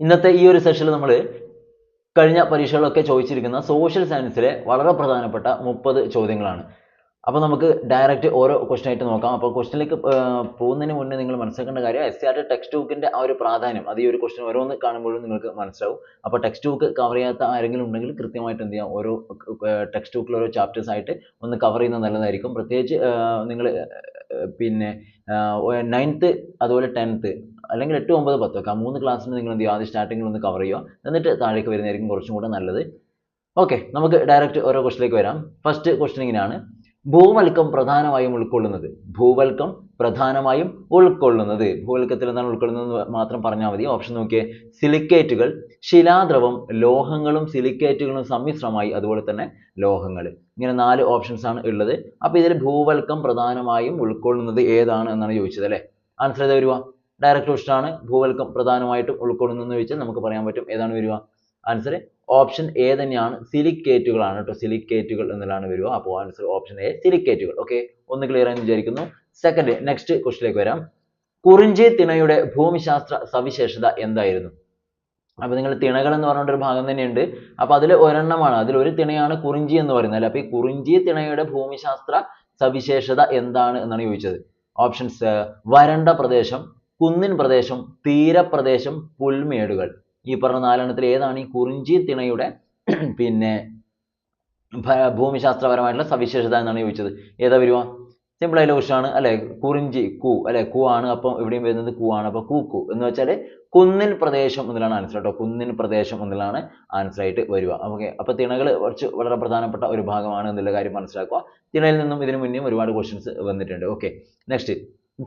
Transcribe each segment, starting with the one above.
ഇന്നത്തെ ഈ ഒരു സെഷനിൽ നമ്മൾ കഴിഞ്ഞ പരീക്ഷകളൊക്കെ ചോദിച്ചിരിക്കുന്ന സോഷ്യൽ സയൻസിലെ വളരെ പ്രധാനപ്പെട്ട 30 ചോദ്യങ്ങളാണ്. അപ്പോൾ നമുക്ക് ഡയറക്റ്റ് ഓരോ ക്വസ്റ്റ്യൻ ആയിട്ട് നോക്കാം. അപ്പോൾ ക്വസ്റ്റ്യനിലേക്ക് പോകുന്നതിന് മുന്നേ നിങ്ങൾ മനസ്സിലാക്കേണ്ട കാര്യം എസ്.സി.ആർ.ടി ടെക്സ്റ്റ് ബുക്കിന്റെ ആ ഒരു പ്രാധാന്യം അത് ഈ ഒരു ക്വസ്റ്റ്യൻ ഓരോന്ന് കാണുമ്പോഴും നിങ്ങൾക്ക് മനസ്സിലാവും. അപ്പോൾ ടെക്സ്റ്റ് ബുക്ക് കവർ ചെയ്യാത്ത ആരെങ്കിലും ഉണ്ടെങ്കിൽ കൃത്യമായിട്ട് എന്ത് ചെയ്യാം, ഓരോ ടെക്സ്റ്റ് ബുക്കിൽ ഓരോ ചാപ്റ്റേഴ്സ് ആയിട്ട് ഒന്ന് കവർ ചെയ്യുന്നത് നല്ലതായിരിക്കും. പ്രത്യേകിച്ച് നിങ്ങൾ പിന്നെ 9th അതുപോലെ 10th അല്ലെങ്കിൽ 8, 9, 10 ഒക്കെ ആ 3 ക്ലാസ്സിന് നിങ്ങൾ എന്ത് ചെയ്യുക, ആദ്യം സ്റ്റാർട്ടിങ്ങിൽ ഒന്ന് കവർ ചെയ്യുക, എന്നിട്ട് താഴേക്ക് വരുന്നതായിരിക്കും കുറച്ചും കൂടെ നല്ലത്. ഓക്കെ, നമുക്ക് ഡയറക്റ്റ് ഓരോ ക്വസ്റ്റിലേക്ക് വരാം. ഫസ്റ്റ് ക്വസ്റ്റ്യൻ ഇങ്ങനെയാണ്: ഭൂവൽക്കം പ്രധാനമായും ഉൾക്കൊള്ളുന്നത്. ഭൂവൽക്കം പ്രധാനമായും ഉൾക്കൊള്ളുന്നത്. ഭൂവൽക്കത്തിൽ എന്താണ് ഉൾക്കൊള്ളുന്നത് മാത്രം പറഞ്ഞാൽ മതി. ഓപ്ഷൻ നോക്കിയേ: സിലിക്കേറ്റുകൾ, ശിലാദ്രവം, ലോഹങ്ങളും സിലിക്കേറ്റുകളും സമ്മിശ്രമായി, അതുപോലെ തന്നെ ലോഹങ്ങൾ. ഇങ്ങനെ 4 ഓപ്ഷൻസ് ആണ് ഉള്ളത്. അപ്പോൾ ഇതിൽ ഭൂവൽക്കം പ്രധാനമായും ഉൾക്കൊള്ളുന്നത് ഏതാണ് എന്നാണ് ചോദിച്ചത് അല്ലേ? ആൻസർ ഏതാ വരിക? ഡയറക്റ്റ് ക്വസ്റ്റ്യൻ ആണ്. ഭൂവൽക്കം പ്രധാനമായിട്ടും ഉൾക്കൊള്ളുന്നതെന്ന് ചോദിച്ചാൽ നമുക്ക് പറയാൻ പറ്റും ഏതാണ് വരിക? ആൻസർ ഓപ്ഷൻ എ തന്നെയാണ്. സിലിക്കേറ്റുകളാണ് കേട്ടോ. സിലിക്കേറ്റുകൾ എന്നതാണ് വരിക. അപ്പോൾ ആൻസർ ഓപ്ഷൻ എ, സിലിക്കേറ്റുകൾ. ഓക്കെ, ഒന്ന് ക്ലിയർ ആയെന്ന് വിചാരിക്കുന്നു. സെക്കൻഡ്, നെക്സ്റ്റ് ക്വസ്റ്റിലേക്ക് വരാം. കുറിഞ്ചി തിണയുടെ ഭൂമിശാസ്ത്ര സവിശേഷത എന്തായിരുന്നു? അപ്പോൾ നിങ്ങൾ തിണകൾ എന്ന് പറഞ്ഞുകൊണ്ട് ഒരു ഭാഗം തന്നെയുണ്ട്. അപ്പോൾ അതിൽ ഒരെണ്ണമാണ്, അതിൽ ഒരു തിണയാണ് കുറിഞ്ചി എന്ന് പറയുന്നത് അല്ലേ? അപ്പോൾ ഈ കുറിഞ്ചി തിണയുടെ ഭൂമിശാസ്ത്ര സവിശേഷത എന്താണ് എന്നാണ് ചോദിച്ചത്. ഓപ്ഷൻസ്: വരണ്ട പ്രദേശം, കുന്നിൻ പ്രദേശം, തീരപ്രദേശം, പുൽമേടുകൾ. ഈ പറഞ്ഞ 4 ഏതാണ് ഈ കുറിഞ്ചി തിണയുടെ പിന്നെ ഭൂമിശാസ്ത്രപരമായിട്ടുള്ള സവിശേഷത എന്നാണ് ചോദിച്ചത്? ഏതാ വരിക? സിമ്പിൾ ആയിട്ടുള്ള ക്വസ്റ്റ്യൻ ആണ് അല്ലെ? കുറിഞ്ചി കു അല്ലെ? കു ആണ്. അപ്പം ഇവിടെയും വരുന്നത് കു ആണ്. അപ്പോൾ കു എന്ന് വെച്ചാൽ കുന്നിൻ പ്രദേശം എന്നതാണ് ആൻസർ കേട്ടോ. കുന്നിൻ പ്രദേശം എന്നതാണ് ആൻസർ ആയിട്ട് വരിക. ഓക്കെ, അപ്പോൾ തിണകൾ കുറച്ച് വളരെ പ്രധാനപ്പെട്ട ഒരു ഭാഗമാണ് എന്നുള്ള കാര്യം മനസ്സിലാക്കുക. തിണയിൽ നിന്നും ഇതിനു മുന്നേ ഒരുപാട് ക്വസ്റ്റ്യൻസ് വന്നിട്ടുണ്ട്. ഓക്കെ, നെക്സ്റ്റ്,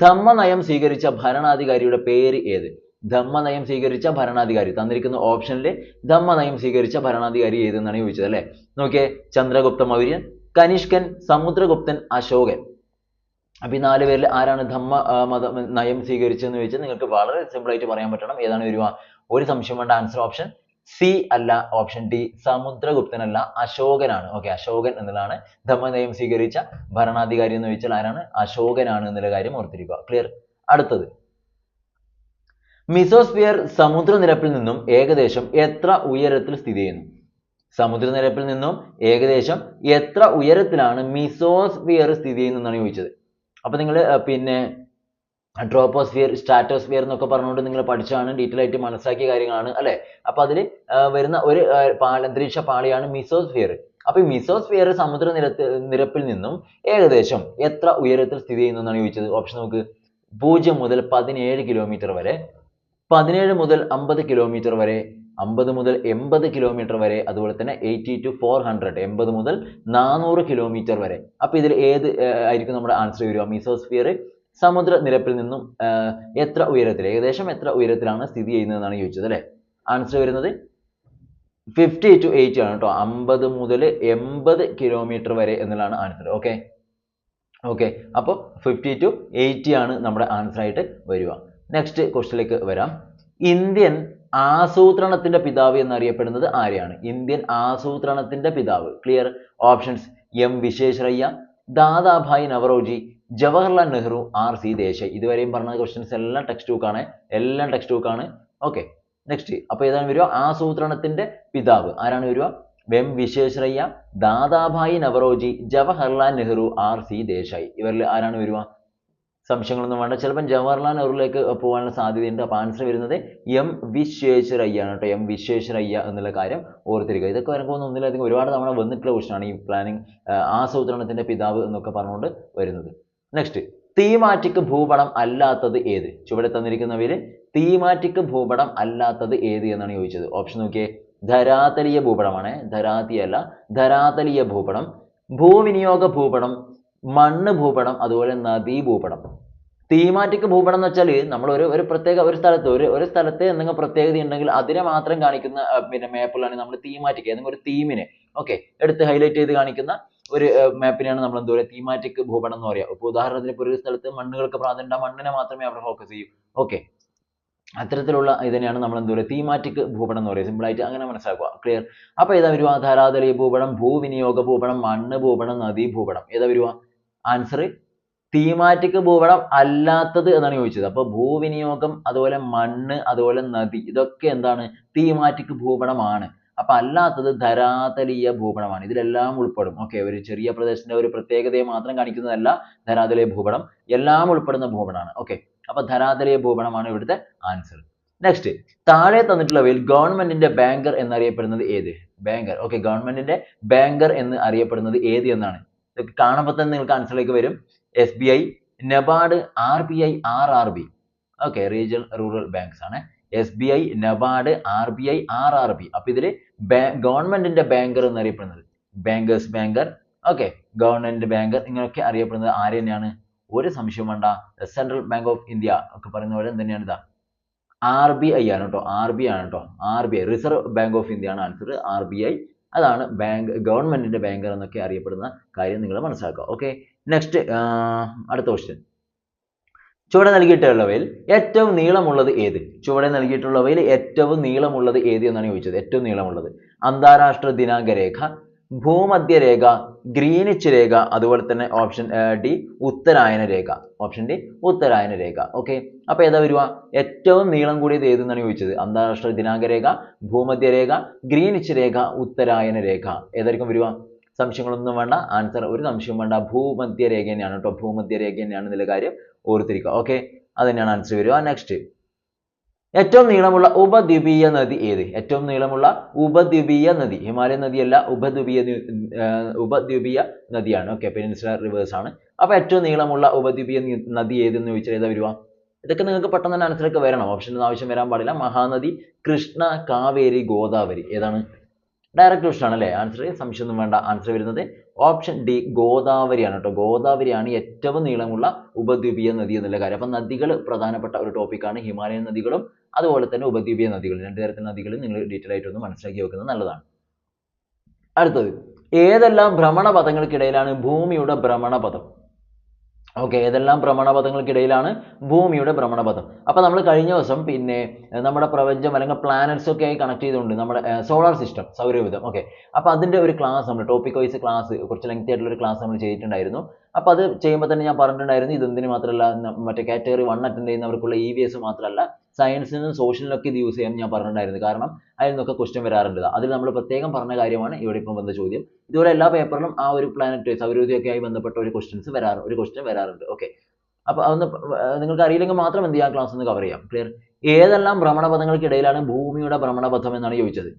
ധമ്മനയം സ്വീകരിച്ച ഭരണാധികാരിയുടെ പേര് ഏത്? ധമ്മനയം സ്വീകരിച്ച ഭരണാധികാരി തന്നിരിക്കുന്ന ഓപ്ഷനിൽ ധമ്മനയം സ്വീകരിച്ച ഭരണാധികാരി ഏതെന്നാണ് ചോദിച്ചത് അല്ലേ? നോക്കിയേ: ചന്ദ്രഗുപ്ത മൗര്യൻ, കനിഷ്കൻ, സമുദ്രഗുപ്തൻ, അശോകൻ. അപ്പോൾ ഈ 4 പേരിൽ ആരാണ് നയം സ്വീകരിച്ചതെന്ന് ചോദിച്ചാൽ നിങ്ങൾക്ക് വളരെ സിമ്പിൾ ആയിട്ട് പറയാൻ പറ്റണം. ഏതാണ് വരിക? ഒരു സംശയം വേണ്ട. ആൻസർ ഓപ്ഷൻ സി അല്ല, ഓപ്ഷൻ ഡി, സമുദ്രഗുപ്തനല്ല, അശോകനാണ്. ഓക്കെ, അശോകൻ എന്നതാണ് ധമ്മനയം സ്വീകരിച്ച ഭരണാധികാരി എന്ന് ചോദിച്ചാൽ ആരാണ്? അശോകനാണ് എന്നുള്ള കാര്യം ഓർത്തിരിക്കുക. ക്ലിയർ? അടുത്തത്, മിസോസ്ഫിയർ സമുദ്രനിരപ്പിൽ നിന്നും ഏകദേശം എത്ര ഉയരത്തിൽ സ്ഥിതി ചെയ്യുന്നു? സമുദ്രനിരപ്പിൽ നിന്നും ഏകദേശം എത്ര ഉയരത്തിലാണ് മിസോസ്ഫിയർ സ്ഥിതി ചെയ്യുന്നതെന്നാണ് ചോദിച്ചത്. അപ്പോൾ നിങ്ങൾ പിന്നെ ട്രോപ്പോസ്ഫിയർ, സ്ട്രാറ്റോസ്ഫിയർ എന്നൊക്കെ പറഞ്ഞുകൊണ്ട് നിങ്ങൾ പഠിച്ചാണ്, ഡീറ്റെയിൽ ആയിട്ട് മനസ്സിലാക്കിയ കാര്യങ്ങളാണ് അല്ലേ? അപ്പോൾ അതിൽ വരുന്ന ഒരു അന്തരീക്ഷ പാളിയാണ് മിസോസ്ഫിയർ. അപ്പോൾ ഈ മിസോസ്ഫിയർ നിരപ്പിൽ നിന്നും ഏകദേശം എത്ര ഉയരത്തിൽ സ്ഥിതി ചെയ്യുന്നതെന്നാണ് ചോദിച്ചത്. ഓപ്ഷൻ നോക്ക്: 0 മുതൽ 17 കിലോമീറ്റർ വരെ, 17 മുതൽ 50 കിലോമീറ്റർ വരെ, 50 മുതൽ 80 കിലോമീറ്റർ വരെ, അതുപോലെ തന്നെ 80 to 400, 80 മുതൽ 400 കിലോമീറ്റർ വരെ. അപ്പോൾ ഇതിൽ ഏത് ആയിരിക്കും നമ്മുടെ ആൻസർ വരിക? മിസോസ്ഫിയർ സമുദ്രനിരപ്പിൽ നിന്നും എത്ര ഉയരത്തിൽ, ഏകദേശം എത്ര ഉയരത്തിലാണ് സ്ഥിതി ചെയ്യുന്നതെന്നാണ് ചോദിച്ചത് അല്ലേ? ആൻസർ വരുന്നത് 50 to 80 ആണ് കേട്ടോ. 50 മുതൽ 80 കിലോമീറ്റർ വരെ എന്നുള്ളതാണ് ആൻസർ. ഓക്കെ, അപ്പോൾ 50 to 80 ആണ് നമ്മുടെ ആൻസർ ആയിട്ട് വരിക. നെക്സ്റ്റ് ക്വസ്റ്റ്യനിലേക്ക് വരാം. ഇന്ത്യൻ ആസൂത്രണത്തിന്റെ പിതാവ് എന്നറിയപ്പെടുന്നത് ആരെയാണ്? ഇന്ത്യൻ ആസൂത്രണത്തിന്റെ പിതാവ്. Clear? Options: M Visvesvaraya, Dadabhai Naoroji, Jawaharlal Nehru, R C. Desai. ഇതുവരെയും പറഞ്ഞ ക്വസ്റ്റ്യൻസ് എല്ലാം ടെക്സ്റ്റ് ബുക്ക് ആണ്. ഓക്കെ, നെക്സ്റ്റ്, അപ്പോൾ ഏതാണ് വരിക? ആസൂത്രണത്തിന്റെ പിതാവ് ആരാണ് വരിക? M Visvesvaraya, Dadabhai Naoroji, Jawaharlal Nehru, R C. ദേശായി. ഇവരിൽ ആരാണ് വരിക? സംശയങ്ങളൊന്നും വേണ്ട. ചിലപ്പോൾ ജവഹർലാൽ നെഹ്റുവിലേക്ക് പോകാനുള്ള സാധ്യതയുണ്ട്. അപ്പോൾ ആൻസർ വരുന്നത് എം വിശ്വേശ്വരയ്യ ആണ് കേട്ടോ. എം വിശ്വേശ്വരയ്യ എന്നുള്ള കാര്യം ഓർത്തിരിക്കുക. ഇതൊക്കെ വരുമ്പോൾ ഒന്നിലധികം ഒരുപാട് തവണ വന്നിട്ടുള്ള ക്വസ്റ്റ്യനാണ് ഈ പ്ലാനിംഗ് ആസൂത്രണത്തിന്റെ പിതാവ് എന്നൊക്കെ പറഞ്ഞുകൊണ്ട് വരുന്നത്. നെക്സ്റ്റ്, തീമാറ്റിക് ഭൂപടം അല്ലാത്തത് ഏത്? ചുവടെ തന്നിരിക്കുന്നവയിൽ തീമാറ്റിക് ഭൂപടം അല്ലാത്തത് ഏത് എന്നാണ് ചോദിച്ചത്. ഓപ്ഷൻ നോക്കിയേ: ധരാതലീയ ഭൂപടമാണ്, ധരാതിയല്ല, ധരാതലീയ ഭൂപടം, ഭൂവിനിയോഗ ഭൂപടം, മണ്ണ് ഭൂപടം, അതുപോലെ നദീ ഭൂപടം. തീമാറ്റിക് ഭൂപടം എന്ന് വെച്ചാൽ നമ്മൾ ഒരു പ്രത്യേക ഒരു സ്ഥലത്തെ എന്തെങ്കിലും പ്രത്യേകത ഉണ്ടെങ്കിൽ അതിനെ മാത്രം കാണിക്കുന്ന പിന്നെ മാപ്പുകളാണ് നമ്മൾ തീമാറ്റിക്. ഏതെങ്കിലും ഒരു തീമിനെ എടുത്ത് ഹൈലൈറ്റ് ചെയ്ത് കാണിക്കുന്ന ഒരു മാപ്പിനെയാണ് നമ്മൾ എന്താ പറയുക? തീമാറ്റിക് ഭൂപടം എന്ന് പറയുക. ഇപ്പോൾ ഉദാഹരണത്തിന് ഇപ്പോൾ ഒരു സ്ഥലത്ത് മണ്ണുകൾക്ക് പ്രാധാന്യം, ആ മണ്ണിനെ മാത്രമേ അവിടെ ഫോക്കസ് ചെയ്യൂ. ഓക്കെ, അത്തരത്തിലുള്ള ഇതിനെയാണ് നമ്മൾ എന്താ പറയുക? തീമാറ്റിക് ഭൂപടം എന്ന് പറയുക. സിമ്പിൾ ആയിട്ട് അങ്ങനെ മനസ്സിലാക്കുക. ക്ലിയർ? അപ്പോൾ ഏതാ വരിക? ധരാതലീയ ഭൂപടം, ഭൂവിനിയോഗ ഭൂപടം, മണ്ണ് ഭൂപടം, നദീ ഭൂപടം. ഏതാ വരിക? ആൻസർ തീമാറ്റിക് ഭൂപടം അല്ലാത്തത് എന്നാണ് ചോദിച്ചത്. അപ്പോൾ ഭൂവിനിയോഗം, അതുപോലെ മണ്ണ്, അതുപോലെ നദി, ഇതൊക്കെ എന്താണ്? തീമാറ്റിക് ഭൂപടമാണ്. അപ്പൊ അല്ലാത്തത് ധരാതലീയ ഭൂപടമാണ്. ഇതിലെല്ലാം ഉൾപ്പെടും. ഓക്കെ, ഒരു ചെറിയ പ്രദേശത്തിന്റെ ഒരു പ്രത്യേകതയെ മാത്രം കാണിക്കുന്നതല്ല ധരാതലീയ ഭൂപടം, എല്ലാം ഉൾപ്പെടുന്ന ഭൂപടമാണ്. ഓക്കെ, അപ്പൊ ധരാതലീയ ഭൂപടമാണ് ഇവിടുത്തെ ആൻസർ. നെക്സ്റ്റ്, താഴെ തന്നിട്ടുള്ളവയിൽ ഗവൺമെന്റിന്റെ ബാങ്കർ എന്നറിയപ്പെടുന്നത് ഏത്? ബാങ്കർ. ഓക്കെ, ഗവൺമെന്റിന്റെ ബാങ്കർ എന്ന് അറിയപ്പെടുന്നത് ഏത് എന്നാണ്. ഇതൊക്കെ കാണുമ്പോൾ തന്നെ നിങ്ങൾക്ക് ആൻസറിലേക്ക് വരും. SBI, NABARD, RBI, RRB. Okay, regional rural banks ആണ്. SBI, NABARD, RBI, RRB. അപ്പൊ ഇതില് ഗവൺമെന്റിന്റെ ബാങ്കർ എന്നറിയപ്പെടുന്നത് bankers banker, okay, government banker, ഇങ്ങനെയൊക്കെ അറിയപ്പെടുന്നത് ആര് തന്നെയാണ്? ഒരു സംശയം വേണ്ട, സെൻട്രൽ ബാങ്ക് ഓഫ് ഇന്ത്യ ഒക്കെ പറയുന്ന പോലെ തന്നെയാണ് ഇതാ RBI ആണ് കേട്ടോ. RBI ആണ് കേട്ടോ. RBI, reserve bank of India ആണ് ആൻസർ. RBI അതാണ് ഗവൺമെന്റിന്റെ ബാങ്കർ എന്നൊക്കെ അറിയപ്പെടുന്ന കാര്യം നിങ്ങൾ മനസ്സിലാക്കുക. ഓക്കെ, നെക്സ്റ്റ്, അടുത്ത ക്വസ്റ്റ്യൻ. ചുവടെ നൽകിയിട്ടുള്ളവയിൽ ഏറ്റവും നീളമുള്ളത് ഏത്? ചുവടെ നൽകിയിട്ടുള്ളവയിൽ ഏറ്റവും നീളമുള്ളത് ഏത് എന്നാണ് ചോദിച്ചത്. ഏറ്റവും നീളമുള്ളത് അന്താരാഷ്ട്ര ദിനാങ്ക രേഖ, ഭൂമധ്യരേഖ, ഗ്രീനിച്ച് രേഖ, അതുപോലെ തന്നെ ഓപ്ഷൻ ഡി ഉത്തരായന രേഖ. ഓപ്ഷൻ ഡി ഉത്തരായന രേഖ. ഓക്കെ, അപ്പൊ ഏതാ വരുക? ഏറ്റവും നീളം കൂടിയത് ഏതെന്നാണ് ചോദിച്ചത്. അന്താരാഷ്ട്ര ദിനാങ്ക രേഖ, ഭൂമധ്യരേഖ, ഗ്രീനിച്ച് രേഖ, ഉത്തരായന രേഖ. ഏതായിരിക്കും വരുക? സംശയങ്ങളൊന്നും വേണ്ട, ആൻസർ ഒരു സംശയവും വേണ്ട, ഭൂമധ്യരേഖ തന്നെയാണ് കേട്ടോ. ഭൂമധ്യരേഖ തന്നെയാണ് എന്നുള്ള കാര്യം ഓർത്തിരിക്കുക. ഓക്കെ, അത് തന്നെയാണ് ആൻസർ വരിക. നെക്സ്റ്റ്, ഏറ്റവും നീളമുള്ള ഉപദ്വീപീയ നദി ഏത്? ഏറ്റവും നീളമുള്ള ഉപദ്വീപീയ നദി ഹിമാലയൻ നദിയല്ല, ഉപദ്വീപീയ നദിയാണ്. ഓക്കെ, പെനിൻസുലർ റിവേഴ്സ് ആണ്. അപ്പൊ ഏറ്റവും നീളമുള്ള ഉപദ്വീപീയ നദി ഏതെന്ന് ചോദിച്ചാൽ ഏതാ വരുക? ഇതൊക്കെ നിങ്ങൾക്ക് പെട്ടെന്ന് തന്നെ ആൻസറൊക്കെ വരണം, ഓപ്ഷനൊന്നും ആവശ്യം വരാൻ പാടില്ല. മഹാനദി, കൃഷ്ണ, കാവേരി, ഗോദാവരി. ഏതാണ്? ഡയറക്റ്റ് ക്വസ്റ്റൻ ആണല്ലേ ആൻസർ, സംശയമൊന്നും വേണ്ട. ആൻസർ വരുന്നത് ഓപ്ഷൻ ഡി ഗോദാവരിയാണ് കേട്ടോ. ഗോദാവരിയാണ് ഏറ്റവും നീളമുള്ള ഉപദ്വീപീയ നദി എന്നുള്ള കാര്യം. അപ്പൊ നദികൾ പ്രധാനപ്പെട്ട ഒരു ടോപ്പിക്കാണ്. ഹിമാലയൻ നദികളും അതുപോലെ തന്നെ ഉപദ്വീപീയ നദികളും, രണ്ട് തരത്തിലുള്ള നദികൾ നിങ്ങൾ ഡീറ്റെയിൽ ആയിട്ട് ഒന്ന് മനസ്സിലാക്കി വെക്കുന്നത് നല്ലതാണ്. അടുത്തത്, ഏതെല്ലാം ഭ്രമണപഥങ്ങൾക്കിടയിലാണ് ഭൂമിയുടെ ഭ്രമണപഥം? ഓക്കെ, ഏതെല്ലാം ഭ്രമണപഥങ്ങൾക്കിടയിലാണ് ഭൂമിയുടെ ഭ്രമണപഥം? അപ്പൊ നമ്മൾ കഴിഞ്ഞ ദിവസം പിന്നെ നമ്മുടെ പ്രപഞ്ചം അല്ലെങ്കിൽ പ്ലാനറ്റ്സ് ഒക്കെ ആയി കണക്ട് ചെയ്തുകൊണ്ട് നമ്മുടെ സോളാർ സിസ്റ്റം, സൗരയൂഥം. ഓക്കെ, അപ്പൊ അതിന്റെ ഒരു ക്ലാസ് നമ്മൾ ടോപ്പിക് വൈസ് ക്ലാസ്, കുറച്ച് ലെങ്തി ആയിട്ടുള്ള ഒരു ക്ലാസ് നമ്മൾ ചെയ്തിട്ടുണ്ടായിരുന്നു. അപ്പൊ അത് ചെയ്യുമ്പോൾ തന്നെ ഞാൻ പറഞ്ഞിട്ടുണ്ടായിരുന്നു, ഇതെന്തിന് മാത്രമല്ല മറ്റേ കാറ്റഗറി 1 അറ്റൻഡ് ചെയ്യുന്നവർക്കുള്ള EVS മാത്രമല്ല സയൻസിനും സോഷ്യലിനും ഒക്കെ ഇത് യൂസ് ചെയ്യാൻ ഞാൻ പറഞ്ഞിട്ടുണ്ടായിരുന്നു. കാരണം അതിൽ നിന്നൊക്കെ ക്വസ്റ്റ്യൻ വരാറുണ്ട്. അതിൽ നമ്മൾ പ്രത്യേകം പറഞ്ഞ കാര്യമാണ് ഇവിടെ ഇപ്പം വന്ന ചോദ്യം. ഇതുപോലെ എല്ലാ പേപ്പറിലും ആ ഒരു പ്ലാനറ്റ് സൗരയൂഥമൊക്കെ ആയി ബന്ധപ്പെട്ട ഒരു ക്വസ്റ്റ്യൻ വരാറുണ്ട്. ഓക്കെ, അപ്പൊ അതൊന്ന് നിങ്ങൾക്ക് അറിയില്ലെങ്കിൽ മാത്രം എന്ത് ചെയ്യാം, ക്ലാസ് ഒന്ന് കവർ ചെയ്യാം. ക്ലിയർ? ഏതെല്ലാം ഭ്രമണപഥങ്ങൾക്കിടയിലാണ് ഭൂമിയുടെ ഭ്രമണപഥം എന്നാണ് ചോദിച്ചത്.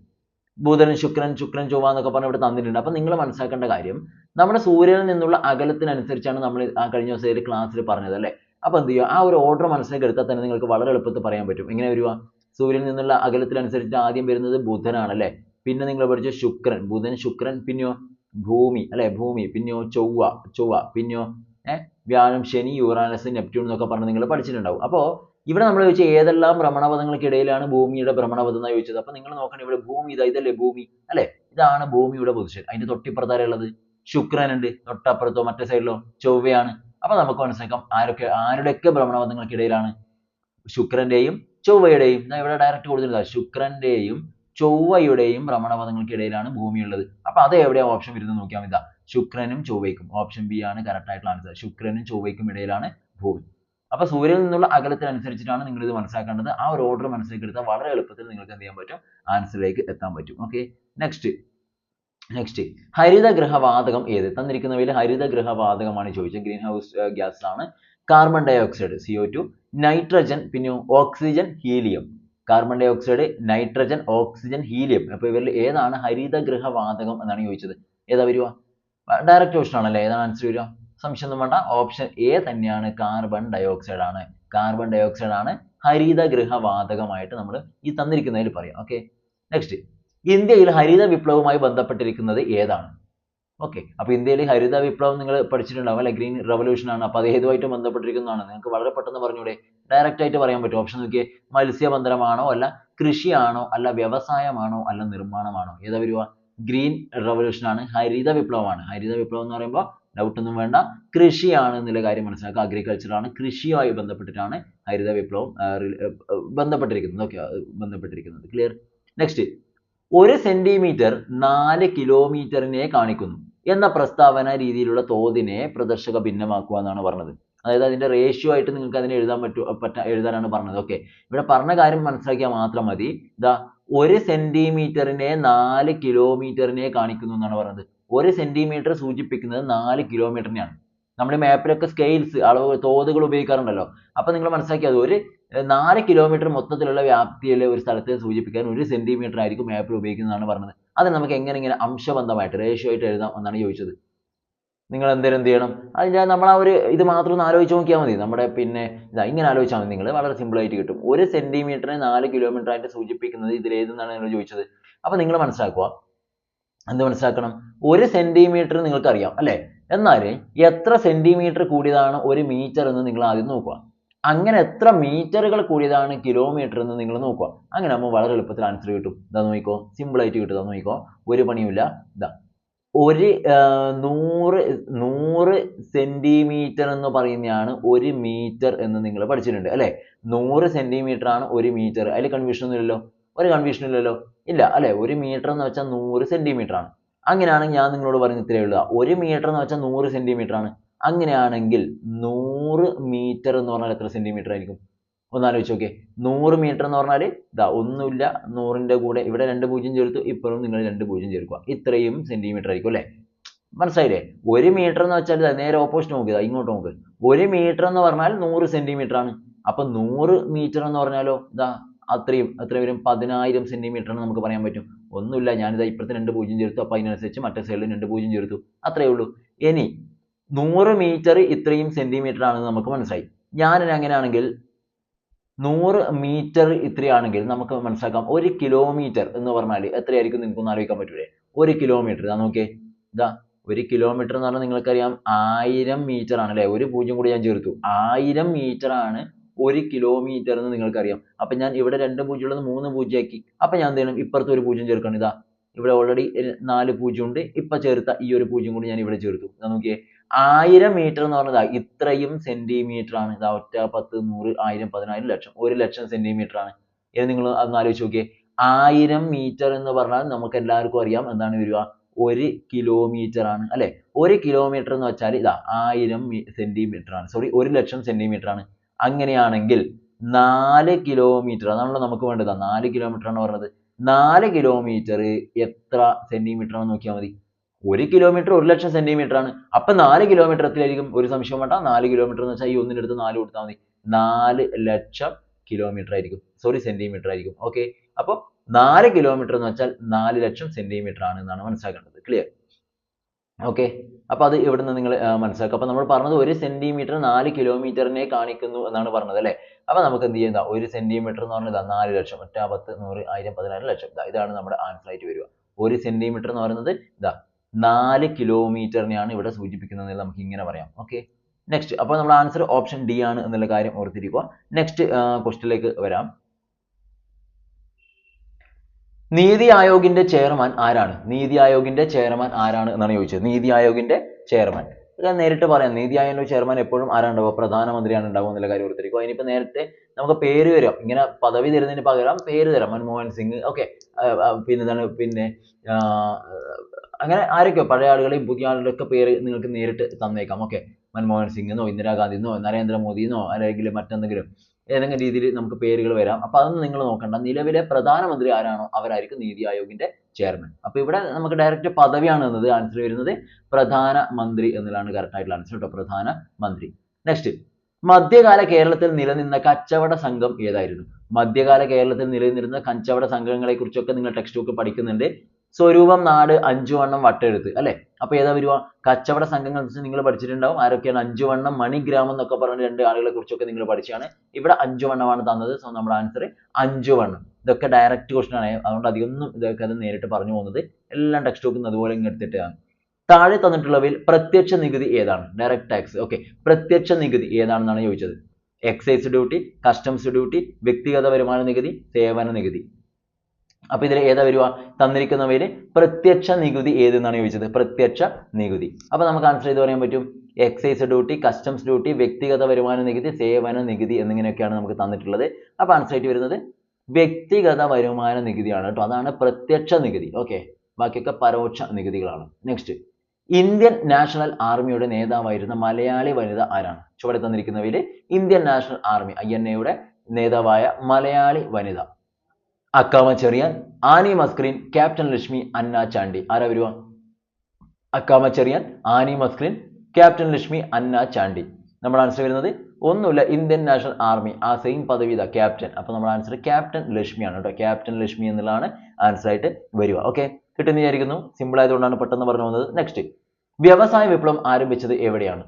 ബുധൻ, ശുക്രൻ, ചൊവ്വ എന്നൊക്കെ പറഞ്ഞ് ഇവിടെ തന്നിട്ടുണ്ട്. അപ്പൊ നിങ്ങൾ മനസ്സിലാക്കേണ്ട കാര്യം, നമ്മുടെ സൂര്യനിൽ നിന്നുള്ള അകലത്തിനനുസരിച്ചാണ് നമ്മൾ ആ കഴിഞ്ഞ ദിവസം ക്ലാസ്സിൽ പറഞ്ഞത് അല്ലേ. അപ്പൊ എന്ത് ചെയ്യുക, ആ ഒരു ഓർഡർ മനസ്സിലേക്ക് എടുത്താൽ തന്നെ നിങ്ങൾക്ക് വളരെ എളുപ്പത്തിൽ പറയാൻ പറ്റും. എങ്ങനെ വരിക? സൂര്യനിൽ നിന്നുള്ള അകലത്തിനനുസരിച്ച് ആദ്യം വരുന്നത് ബുധനാണ് അല്ലേ. പിന്നെ നിങ്ങൾ പഠിച്ച ശുക്രൻ, ബുധൻ, ശുക്രൻ, പിന്നെയോ ഭൂമി അല്ലെ, ഭൂമി, പിന്നെയോ ചൊവ്വ, പിന്നെയോ വ്യാഴം, ശനി, യുറാനസ്, നെപ്റ്റ്യൂൺ എന്നൊക്കെ പറഞ്ഞ് നിങ്ങൾ പഠിച്ചിട്ടുണ്ടാവും. അപ്പോ ഇവിടെ നമ്മൾ ചോദിച്ചാൽ ഏതെല്ലാം ഭ്രമണപഥങ്ങൾക്കിടയിലാണ് ഭൂമിയുടെ ഭ്രമണപഥം എന്നാണ് ചോദിച്ചത്. അപ്പൊ നിങ്ങൾ നോക്കണം, ഇവിടെ ഭൂമി ഇതല്ലേ ഭൂമി അല്ലെ, ഇതാണ് ഭൂമിയുടെ പൊസിഷൻ. അതിന്റെ തൊട്ടിപ്പുറത്താരെ ഉള്ളത്? ശുക്രൻ ഉണ്ട്, തൊട്ടപ്പുറത്തോ മറ്റേ സൈഡിലോ ചൊവ്വയാണ്. അപ്പൊ നമുക്ക് മനസ്സിലാക്കാം ആരുടെയൊക്കെ ഭ്രമണപഥങ്ങൾക്കിടയിലാണ്? ശുക്രന്റെയും ചൊവ്വയുടെയും. ഇവിടെ ഡയറക്റ്റ് കൊടുത്തിട്ടുണ്ട്, ശുക്രന്റെയും ചൊവ്വയുടെയും ഭ്രമണപഥങ്ങൾക്കിടയിലാണ് ഭൂമിയുള്ളത്. അപ്പൊ അത് എവിടെയാ ഓപ്ഷൻ വരുന്നത് നോക്കിയാൽ ഇതാ, ശുക്രനും ചൊവ്വയ്ക്കും. ഓപ്ഷൻ ബി ആണ് കറക്റ്റ് ആയിട്ടുള്ള ആൻസർ. ശുക്രനും ചൊവ്വയ്ക്കും ഇടയിലാണ് ഭൂമി. അപ്പൊ സൂര്യനിൽ നിന്നുള്ള അകലത്തിനനുസരിച്ചിട്ടാണ് നിങ്ങൾ ഇത് മനസ്സിലാക്കേണ്ടത്. ആ ഒരു ഓർഡർ മനസ്സിലേക്ക് എടുത്താൽ വളരെ എളുപ്പത്തിൽ നിങ്ങൾക്ക് എന്ത് ചെയ്യാൻ പറ്റും, ആൻസറിലേക്ക് എത്താൻ പറ്റും. ഓക്കെ, നെക്സ്റ്റ് ഹരിതഗൃഹവാതകം ഏത്? തന്നിരിക്കുന്നവയിൽ ഹരിതഗൃഹവാതകമാണ് ചോദിച്ചത്. ഗ്രീൻ ഹൗസ് ഗ്യാസ് ആണ്. Carbon dioxide CO2, nitrogen, പിന്നെ oxygen, helium. Carbon dioxide, nitrogen, oxygen, helium. അപ്പൊ ഇവരിൽ ഏതാണ് ഹരിതഗൃഹവാതകം എന്നാണ് ചോദിച്ചത്. ഏതാ വരിക? ഡയറക്റ്റ് ക്വസ്റ്റൻ ആണല്ലേ, ഏതാണ് ആൻസർ വരിക? സംശയമൊന്നും വേണ്ട, ഓപ്ഷൻ എ തന്നെയാണ്, കാർബൺ ഡൈ ഓക്സൈഡ് ആണ്. കാർബൺ ഡൈ ഓക്സൈഡ് ആണ് ഹരിതഗൃഹവാതകമായിട്ട് നമ്മൾ ഈ തന്നിരിക്കുന്നതിൽ പറയാം. ഓക്കെ, നെക്സ്റ്റ്, ഇന്ത്യയിൽ ഹരിത വിപ്ലവവുമായി ബന്ധപ്പെട്ടിരിക്കുന്നത് ഏതാണ്? ഓക്കെ, അപ്പൊ ഇന്ത്യയിൽ ഹരിത വിപ്ലവം നിങ്ങൾ പഠിച്ചിട്ടുണ്ടാവും അല്ലെ, ഗ്രീൻ റവല്യൂഷൻ ആണ്. അപ്പൊ അത് ഏതുമായിട്ട് ബന്ധപ്പെട്ടിരിക്കുന്നതാണ്? നിങ്ങൾക്ക് വളരെ പെട്ടെന്ന് പറഞ്ഞൂടെ, ഡയറക്റ്റ് ആയിട്ട് പറയാൻ പറ്റും. ഓപ്ഷൻ നോക്കിയേ, മത്സ്യബന്ധനമാണോ, അല്ല കൃഷിയാണോ, അല്ല വ്യവസായമാണോ, അല്ല നിർമ്മാണമാണോ? ഏതാ വരുക? ഗ്രീൻ റവല്യൂഷൻ ആണ്, ഹരിത വിപ്ലവമാണ്. ഹരിത വിപ്ലവം എന്ന് പറയുമ്പോൾ ഡൗട്ട് ഒന്നും വേണ്ട, കൃഷിയാണ് എന്നുള്ള കാര്യം മനസ്സിലാക്കുക. അഗ്രികൾച്ചർ ആണ്, കൃഷിയുമായി ബന്ധപ്പെട്ടിട്ടാണ് ഹരിത വിപ്ലവം ബന്ധപ്പെട്ടിരിക്കുന്നത്. Okay, clear? നെക്സ്റ്റ്, 1 സെന്റിമീറ്റർ 4 കിലോമീറ്ററിനെ കാണിക്കുന്നു. എന്ന പ്രസ്താവന രീതിയിലുള്ള തോതിനെ പ്രദർശക ഭിന്നമാക്കുക എന്നാണ് പറഞ്ഞത്. അതായത് അതിന്റെ റേഷ്യോ ആയിട്ട് നിങ്ങൾക്ക് അതിനെ എഴുതാനാണ് പറഞ്ഞത്. ഓക്കെ, ഇവിടെ പറഞ്ഞ കാര്യം മനസ്സിലാക്കിയാൽ മാത്രം മതി. ഇതാ 1 സെന്റിമീറ്ററിനെ 4 കിലോമീറ്ററിനെ കാണിക്കുന്നു എന്നാണ് പറഞ്ഞത്. 1 സെന്റിമീറ്റർ സൂചിപ്പിക്കുന്നത് 4 കിലോമീറ്ററിനെയാണ്. നമ്മുടെ മാപ്പിലൊക്കെ സ്കെയിൽസ്, അളവ്, തോതുകൾ ഉപയോഗിക്കാറുണ്ടല്ലോ. അപ്പൊ നിങ്ങൾ മനസ്സിലാക്കിയത് ഒരു 4 കിലോമീറ്റർ മൊത്തത്തിലുള്ള വ്യാപ്തിയുള്ള ഒരു സ്ഥലത്തെ സൂചിപ്പിക്കാൻ 1 സെന്റിമീറ്റർ ആയിരിക്കും മാപ്പിൽ ഉപയോഗിക്കുന്നതാണ് പറഞ്ഞത്. അത് നമുക്ക് എങ്ങനെ അംശബന്ധമായിട്ട് റേഷ്യോ ആയിട്ട് എഴുതാം എന്നാണ് ചോദിച്ചത്. നിങ്ങൾ എന്ത് ചെയ്യണം, അതിന്റെ നമ്മൾ ആ ഒരു ഇത് മാത്രം ഒന്ന് ആലോചിച്ച് നോക്കിയാൽ മതി. നമ്മുടെ ഇങ്ങനെ ആലോചിച്ചാൽ മതി, നിങ്ങൾ വളരെ സിമ്പിൾ ആയിട്ട് കിട്ടും. 1 സെന്റിമീറ്ററിനെ 4 കിലോമീറ്റർ ആയിട്ട് സൂചിപ്പിക്കുന്നത് ഇതിൽ ഏതെന്നാണ് നിങ്ങൾ ചോദിച്ചത്. അപ്പൊ നിങ്ങൾ മനസ്സിലാക്കുക, എന്ത് മനസ്സിലാക്കണം, 1 സെന്റിമീറ്റർ നിങ്ങൾക്ക് അറിയാം അല്ലെ, എന്നാൽ എത്ര സെന്റിമീറ്റർ കൂടിയതാണ് 1 മീറ്റർ എന്ന് നിങ്ങൾ ആദ്യം നോക്കുക. അങ്ങനെ എത്ര മീറ്ററുകൾ കൂടിയതാണ് കിലോമീറ്റർ എന്ന് നിങ്ങൾ നോക്കുക. അങ്ങനെ ആകുമ്പോൾ വളരെ എളുപ്പത്തിൽ ആൻസർ കിട്ടും. ഇതാ നോക്കിക്കോ, സിമ്പിൾ ആയിട്ട് കിട്ടും. ഇതാ നോക്കിക്കോ, ഒരു പണിയുമില്ല. ഇതാ 100 സെന്റിമീറ്റർ എന്ന് പറയുന്നതാണ് 1 മീറ്റർ എന്ന് നിങ്ങൾ പഠിച്ചിട്ടുണ്ട് അല്ലെ. 100 സെന്റിമീറ്റർ ആണ് 1 മീറ്റർ. അതിൽ കൺഫ്യൂഷൻ ഒന്നും ഇല്ലല്ലോ, ഒരു കൺഫ്യൂഷൻ ഇല്ലല്ലോ, ഇല്ല അല്ലെ. 1 മീറ്റർ എന്ന് വെച്ചാൽ 100 സെന്റിമീറ്റർ ആണ്. അങ്ങനെയാണെങ്കിൽ ഞാൻ നിങ്ങളോട് പറയുന്നത് ഇത്രയേ ഉള്ളൂ, 1 മീറ്റർ എന്ന് വെച്ചാൽ 100 സെന്റിമീറ്റർ ആണ്. അങ്ങനെയാണെങ്കിൽ 100 മീറ്റർ എന്ന് പറഞ്ഞാൽ എത്ര സെന്റിമീറ്റർ ആയിരിക്കും? ഒന്ന് ആലോചിച്ച് നോക്കിയേ. 100 മീറ്റർ എന്ന് പറഞ്ഞാൽ ഇതാ ഒന്നുമില്ല, 100ന്റെ കൂടെ ഇവിടെ 2 പൂജ്യം ചേർത്തു, ഇപ്പോഴും നിങ്ങൾ 2 പൂജ്യം ചേർക്കുക, ഇത്രയും സെന്റിമീറ്റർ ആയിരിക്കും അല്ലെ. മനസ്സിലായില്ലേ? 1 മീറ്റർ എന്ന് വെച്ചാൽ നേരെ ഓപ്പോസിറ്റ് നോക്കുക, ഇങ്ങോട്ട് നോക്ക്. 1 മീറ്റർ എന്ന് പറഞ്ഞാൽ 100 സെന്റിമീറ്റർ ആണ്. അപ്പൊ 100 മീറ്റർ എന്ന് പറഞ്ഞാലോ ഇതാ അത്രയും എത്ര വരും? 10,000 സെന്റിമീറ്റർ എന്ന് നമുക്ക് പറയാൻ പറ്റും. ഒന്നുമില്ല, ഞാനിതാ ഇപ്പുറത്ത് 2 പൂജ്യം ചേർത്തു, അപ്പൊ അതിനനുസരിച്ച് മറ്റേ സൈഡിൽ 2 പൂജ്യം ചേർത്തു, അത്രയേ ഉള്ളൂ. ഇനി 100 മീറ്റർ ഇത്രയും സെന്റിമീറ്റർ ആണെന്ന് നമുക്ക് മനസ്സിലായി. ഞാനിനി അങ്ങനെയാണെങ്കിൽ 100 മീറ്റർ ഇത്രയാണെങ്കിൽ നമുക്ക് മനസ്സിലാക്കാം 1 കിലോമീറ്റർ എന്ന് പറഞ്ഞാൽ എത്രയായിരിക്കും നിങ്ങൾക്കൊന്ന് ആലോചിക്കാൻ പറ്റൂലേ? 1 കിലോമീറ്റർ ഇതാ നോക്കിയേ, ഇതാ 1 കിലോമീറ്റർ എന്ന് പറഞ്ഞാൽ നിങ്ങൾക്കറിയാം 1000 മീറ്റർ ആണ് അല്ലെ. ഒരു പൂജ്യം കൂടി ഞാൻ ചേർത്തു, 1000 മീറ്റർ ആണ് 1 കിലോമീറ്റർ എന്ന് നിങ്ങൾക്കറിയാം. അപ്പൊ ഞാൻ ഇവിടെ 2 പൂജ്യം ഉള്ളത് 3 പൂജ്യം ആക്കി. അപ്പൊ ഞാൻ എന്ത് ചെയ്യണം, ഇപ്പുറത്ത് ഒരു പൂജ്യം ചേർക്കണം. ഇതാ ഇവിടെ ഓൾറെഡി 4 പൂജ്യം ഉണ്ട്, ഇപ്പൊ ചേർത്ത ഈ ഒരു പൂജ്യം കൂടി ഞാൻ ഇവിടെ ചേർത്തു. ഇതാ നോക്കിയേ, 1000 മീറ്റർ എന്ന് പറഞ്ഞതാ ഇത്രയും സെന്റിമീറ്റർ ആണ്. ഇതാ 1, 10, 100, 1000, 10,000, ലക്ഷം, 1,00,000 സെന്റിമീറ്റർ ആണ്. ഇനി നിങ്ങൾ അതൊന്ന് ആലോചിച്ച് നോക്കിയേ, 1000 മീറ്റർ എന്ന് പറഞ്ഞാൽ നമുക്ക് എല്ലാവർക്കും അറിയാം എന്താണ് വരിക, 1 കിലോമീറ്റർ ആണ് അല്ലെ. 1 കിലോമീറ്റർ എന്ന് വെച്ചാൽ ഇതാ 1000 സെന്റിമീറ്റർ ആണ്, സോറി 1,00,000 സെന്റിമീറ്റർ ആണ്. അങ്ങനെയാണെങ്കിൽ 4 കിലോമീറ്റർ അതാണല്ലോ നമുക്ക് വേണ്ടത്. 4 കിലോമീറ്റർ ആണ് പറഞ്ഞത്. 4 കിലോമീറ്റർ എത്ര സെന്റിമീറ്റർ ആണെന്ന് നോക്കിയാൽ മതി. 1 കിലോമീറ്റർ 1,00,000 സെന്റിമീറ്റർ ആണ്. അപ്പൊ 4 കിലോമീറ്റർ എത്രയായിരിക്കും? ഒരു സംശയം വേണ്ട, 4 കിലോമീറ്റർ എന്ന് വെച്ചാൽ ഈ ഒന്നിന്റെ അടുത്ത് 4 കൊടുത്താൽ മതി. 4,00,000 കിലോമീറ്റർ ആയിരിക്കും, സോറി സെന്റിമീറ്റർ ആയിരിക്കും. ഓക്കെ, അപ്പൊ 4 കിലോമീറ്റർ എന്ന് വെച്ചാൽ 4,00,000 സെന്റിമീറ്റർ ആണ് എന്നാണ് മനസ്സിലാക്കേണ്ടത്. ക്ലിയർ? ഓക്കെ, അപ്പൊ അത് ഇവിടുന്ന് നിങ്ങൾ മനസ്സിലാക്കുക. അപ്പൊ നമ്മൾ പറഞ്ഞത് 1 സെന്റിമീറ്റർ 4 കിലോമീറ്ററിനെ കാണിക്കുന്നു എന്നാണ് പറഞ്ഞത് അല്ലെ. അപ്പൊ നമുക്ക് എന്ത് ചെയ്യാം, 1 സെന്റിമീറ്റർ എന്ന് പറഞ്ഞാൽ 4,00,000, 1, 10, 100, 1000, 10,000, ലക്ഷം. ഇതാണ് നമ്മുടെ ആൻസർ ആയിട്ട് വരിക. 1 സെന്റിമീറ്റർ എന്ന് പറയുന്നത് ഇതാ 4 കിലോമീറ്ററിനെയാണ് ഇവിടെ സൂചിപ്പിക്കുന്നത്, നമുക്ക് ഇങ്ങനെ പറയാം. Okay, next. അപ്പോൾ നമ്മുടെ ആൻസർ ഓപ്ഷൻ ഡി ആണ് എന്നുള്ള കാര്യം ഓർത്തിരിക്കുക. നെക്സ്റ്റ് ക്വസ്റ്റ്യനിലേക്ക് വരാം. നീതി ആയോഗിന്റെ ചെയർമാൻ ആരാണ്? നീതി ആയോഗിന്റെ ചെയർമാൻ ആരാണ് എന്നാണ് ചോദിച്ചത്. നീതി ആയോഗിന്റെ ചെയർമാൻ ഞാൻ നേരിട്ട് പറയാം. നീതി ആയോഗിന്റെ ചെയർമാൻ എപ്പോഴും ആരാണ്ടാവുക? പ്രധാനമന്ത്രിയാണ് ഉണ്ടാവുക എന്നുള്ള കാര്യം ഓർത്തിരിക്കുക. അതിനിപ്പോ നേരത്തെ നമുക്ക് പേര് തരാം, ഇങ്ങനെ പദവി തരുന്നതിന് പകരം പേര് തരാം. മൻമോഹൻ സിംഗ്, ഓക്കെ, പിന്നെ അങ്ങനെ ആരൊക്കെയോ പഴയ ആളുകളെയും പുതിയ ആളുകളൊക്കെ പേര് നിങ്ങൾക്ക് നേരിട്ട് തന്നേക്കാം. ഓക്കെ, മൻമോഹൻ സിംഗ് എന്നോ ഇന്ദിരാഗാന്ധി എന്നോ നരേന്ദ്രമോദി എന്നോ അല്ലെങ്കിൽ മറ്റെന്തെങ്കിലും ഏതെങ്കിലും രീതിയിൽ നമുക്ക് പേരുകൾ വരാം. അപ്പൊ അതൊന്നും നിങ്ങൾ നോക്കണ്ട. നിലവിലെ പ്രധാനമന്ത്രി ആരാണോ അവരായിരിക്കും നീതി ആയോഗിന്റെ ചെയർമാൻ. അപ്പൊ ഇവിടെ നമുക്ക് ഡയറക്റ്റ് പദവിയാണ് എന്നത് ആൻസർ വരുന്നത് പ്രധാനമന്ത്രി എന്നുള്ളതാണ് കറക്റ്റ് ആയിട്ടുള്ള ആൻസർ കേട്ടോ, പ്രധാനമന്ത്രി. നെക്സ്റ്റ്, മധ്യകാല കേരളത്തിൽ നിലനിന്ന കച്ചവട സംഘം ഏതായിരുന്നു? മധ്യകാല കേരളത്തിൽ നിലനിന്നിരുന്ന കച്ചവട സംഘങ്ങളെ കുറിച്ചൊക്കെ നിങ്ങൾ ടെക്സ്റ്റ് ബുക്ക് പഠിക്കുന്നുണ്ട്. സ്വരൂപം, നാട്, 5 വണ്ണം, വട്ടെഴുത്ത് അല്ലെ. അപ്പൊ ഏതാ വരുക? കച്ചവട സംഘങ്ങൾ നിങ്ങൾ പഠിച്ചിട്ടുണ്ടാവും. ആരൊക്കെയാണ്? 5 വണ്ണം, മണിഗ്രാമം എന്നൊക്കെ പറഞ്ഞ 2 ആളുകളെ കുറിച്ചൊക്കെ നിങ്ങൾ പഠിച്ചാണ്. ഇവിടെ 5 വണ്ണമാണ് തന്നത്. സോ നമ്മുടെ ആൻസർ 5 വണ്ണം. ഇതൊക്കെ ഡയറക്റ്റ് ക്വസ്റ്റൻ ആണ്, അതുകൊണ്ട് അധികമൊന്നും ഇതൊക്കെ അത് നേരിട്ട് പറഞ്ഞു പോകുന്നത് എല്ലാം ടെക്സ്റ്റ് ബുക്കിൽ അതുപോലെ ഇങ്ങനെ എടുത്തിട്ടാണ്. താഴെ തന്നിട്ടുള്ളവയിൽ പ്രത്യക്ഷ നികുതി ഏതാണ്? Direct tax. ഓക്കെ, പ്രത്യക്ഷ നികുതി ഏതാണെന്നാണ് ചോദിച്ചത്. എക്സൈസ് ഡ്യൂട്ടി, കസ്റ്റംസ് ഡ്യൂട്ടി, വ്യക്തിഗത വരുമാന നികുതി, സേവന നികുതി. അപ്പൊ ഇതിൽ ഏതാ വരുക? തന്നിരിക്കുന്നവയിൽ പ്രത്യക്ഷ നികുതി ഏതെന്നാണ് ചോദിച്ചത്. പ്രത്യക്ഷ നികുതി. അപ്പൊ നമുക്ക് ആൻസർ ചെയ്ത് പറയാൻ പറ്റും എക്സൈസ് ഡ്യൂട്ടി, കസ്റ്റംസ് ഡ്യൂട്ടി, വ്യക്തിഗത വരുമാന നികുതി, സേവന നികുതി എന്നിങ്ങനെയൊക്കെയാണ് നമുക്ക് തന്നിട്ടുള്ളത്. അപ്പൊ ആൻസർ ആയിട്ട് വരുന്നത് വ്യക്തിഗത വരുമാന നികുതിയാണ് കേട്ടോ. അതാണ് പ്രത്യക്ഷ നികുതി. ഓക്കെ, ബാക്കിയൊക്കെ പരോക്ഷ നികുതികളാണ്. നെക്സ്റ്റ്, ഇന്ത്യൻ നാഷണൽ ആർമിയുടെ നേതാവായിരുന്ന മലയാളി വനിത ആരാണ്? ചുവടെ തന്നിരിക്കുന്നവയിൽ ഇന്ത്യൻ നാഷണൽ ആർമി INA നേതാവായ മലയാളി വനിത. അക്കാമ ചെറിയാൻ, ആനി മസ്ക്രീൻ, ക്യാപ്റ്റൻ ലക്ഷ്മി, അന്ന ചാണ്ടി. ആരാ വരുക? അക്കാമ ചെറിയാൻ, ആനി മസ്ക്രീൻ, ക്യാപ്റ്റൻ ലക്ഷ്മി, അന്ന ചാണ്ടി. നമ്മുടെ ആൻസർ വരുന്നത് ഒന്നുമില്ല, ഇന്ത്യൻ നാഷണൽ ആർമി ആ സെയിം പദവി ഇതാ ക്യാപ്റ്റൻ. അപ്പൊ നമ്മുടെ ആൻസർ ക്യാപ്റ്റൻ ലക്ഷ്മിയാണ് കേട്ടോ. ക്യാപ്റ്റൻ ലക്ഷ്മി എന്നുള്ളതാണ് ആൻസർ ആയിട്ട് വരിക. ഓക്കെ, കിട്ടുന്ന വിചാരിക്കുന്നു. സിമ്പിൾ ആയതുകൊണ്ടാണ് പെട്ടെന്ന് പറഞ്ഞു വന്നത്. നെക്സ്റ്റ്, വ്യവസായ വിപ്ലവം ആരംഭിച്ചത് എവിടെയാണ്?